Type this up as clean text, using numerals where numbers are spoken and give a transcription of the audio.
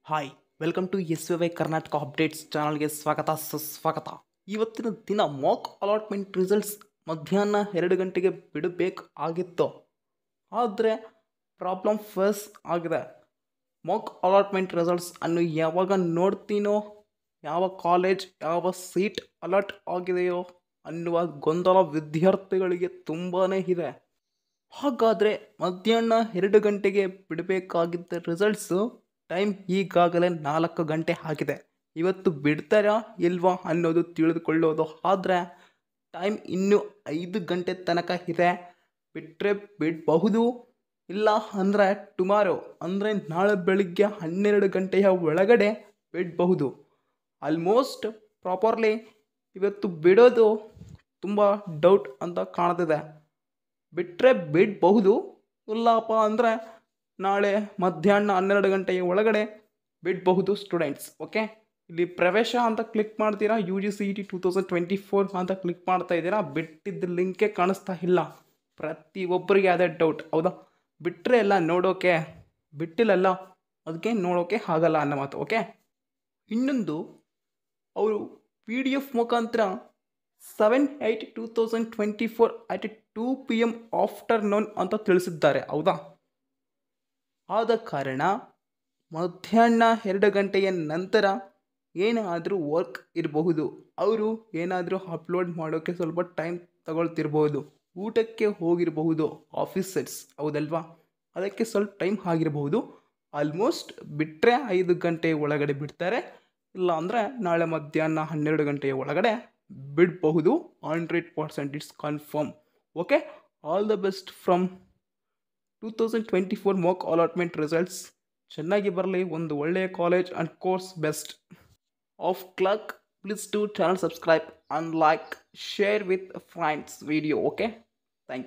Hi welcome to S V Y Karnataka updates ಚಾನಲ್ಗೆ ಸ್ವಾಗತ ಸುಸ್ವಾಗತ. ಇವತ್ತಿನ ದಿನ ಮಾಕ್ ಅಲಾಟ್ಮೆಂಟ್ ರಿಸಲ್ಟ್ಸ್ ಮಧ್ಯಾಹ್ನ 2 ಗಂಟೆಗೆ ಬಿಡಬೇಕಾಗಿತ್ತು. ಆದರೆ ಪ್ರಾಬ್ಲಮ್ ಫೇಸ್ ಆಗಿದೆ. ಮಾಕ್ ಅಲಾಟ್ಮೆಂಟ್ ರಿಸಲ್ಟ್ಸ್ ಅನ್ನು ಯಾವಾಗ ನೋಡ್ತೀನೋ, ಯಾವ ಕಾಲೇಜ್ ಯಾವ ಸೀಟ್ ಅಲಾಟ್ ಆಗಿದೆಯೋ ಅನ್ನುವ ಗೊಂದಲ ವಿದ್ಯಾರ್ಥಿಗಳಿಗೆ ತುಂಬಾ ಇದೆ. ಹಾಗಾದರೆ ಮಧ್ಯಾಹ್ನ 2 ಗಂಟೆಗೆ ಬಿಡಬೇಕಾಗಿದ್ದ ರಿಸಲ್ಟ್ಸು ಟೈಮ್ ಈಗಾಗಲೇ 4 ಗಂಟೆ ಆಗಿದೆ. ಇವತ್ತು ಬಿಡ್ತಾರಾ ಇಲ್ವಾ ಅನ್ನೋದು ತಿಳಿದುಕೊಳ್ಳೋದು ಆದರೆ ಟೈಮ್ ಇನ್ನೂ 5 ಗಂಟೆ ತನಕ ಇದೆ. ಬಿಟ್ಟರೆ ಬಿಡಬಹುದು, ಇಲ್ಲ ಅಂದರೆ ಟುಮಾರೋ ಅಂದರೆ ನಾಳೆ ಬೆಳಿಗ್ಗೆ 12 ಗಂಟೆಯ ಒಳಗಡೆ ಬಿಡಬಹುದು. ಆಲ್ಮೋಸ್ಟ್ ಪ್ರಾಪರ್ಲಿ ಇವತ್ತು ಬಿಡೋದು ತುಂಬ ಡೌಟ್ ಅಂತ ಕಾಣ್ತಿದೆ. ಬಿಟ್ಟರೆ ಬಿಡಬಹುದು, ಇಲ್ಲಪ್ಪ ಅಂದರೆ ನಾಳೆ ಮಧ್ಯಾಹ್ನ 12 ಗಂಟೆಯ ಒಳಗಡೆ ಬಿಡಬಹುದು ಸ್ಟೂಡೆಂಟ್ಸ್. ಓಕೆ, ಇಲ್ಲಿ ಪ್ರವೇಶ ಅಂತ ಕ್ಲಿಕ್ ಮಾಡ್ತೀರಾ, UGCET 2024 ಅಂತ ಕ್ಲಿಕ್ ಮಾಡ್ತಾ ಇದ್ದೀರಾ. ಬಿಟ್ಟಿದ್ದ ಲಿಂಕೇ ಕಾಣಿಸ್ತಾ ಇಲ್ಲ. ಪ್ರತಿಯೊಬ್ಬರಿಗೆ ಅದೇ ಡೌಟ್, ಹೌದಾ? ಬಿಟ್ಟರೆ ಎಲ್ಲ ನೋಡೋಕೆ, ಬಿಟ್ಟಿಲ್ಲಲ್ಲ ಅದಕ್ಕೆ ನೋಡೋಕೆ ಆಗಲ್ಲ ಅನ್ನೋ ಮಾತು. ಓಕೆ, ಇನ್ನೊಂದು ಅವರು PDF ಮುಖಾಂತರ 7/8/2024 at 2 PM ಆಫ್ಟರ್ನೂನ್ ಅಂತ ತಿಳಿಸಿದ್ದಾರೆ, ಹೌದಾ? ಆದ ಕಾರಣ ಮಧ್ಯಾಹ್ನ 2 ಗಂಟೆಯ ನಂತರ ಏನಾದರೂ ವರ್ಕ್ ಇರಬಹುದು. ಅವರು ಏನಾದರೂ ಅಪ್ಲೋಡ್ ಮಾಡೋಕ್ಕೆ ಸ್ವಲ್ಪ ಟೈಮ್ ತಗೊಳ್ತಿರ್ಬೋದು, ಊಟಕ್ಕೆ ಹೋಗಿರಬಹುದು ಆಫೀಸರ್ಸ್, ಹೌದಲ್ವಾ? ಅದಕ್ಕೆ ಸ್ವಲ್ಪ ಟೈಮ್ ಆಗಿರಬಹುದು. ಆಲ್ಮೋಸ್ಟ್ ಬಿಟ್ಟರೆ 5 ಗಂಟೆ ಒಳಗಡೆ ಬಿಡ್ತಾರೆ, ಇಲ್ಲ ಅಂದರೆ ನಾಳೆ ಮಧ್ಯಾಹ್ನ 12 ಗಂಟೆಯ ಒಳಗಡೆ ಬಿಡಬಹುದು. 100% it's confirm. Okay, all the best from 2024 mock allotment results. ಚೆನ್ನಾಗಿ ಬರಲಿ, ಒಂದು ಒಳ್ಳೆಯ college and course best of luck. Please to channel subscribe and like, share with friends video. Okay, thank you.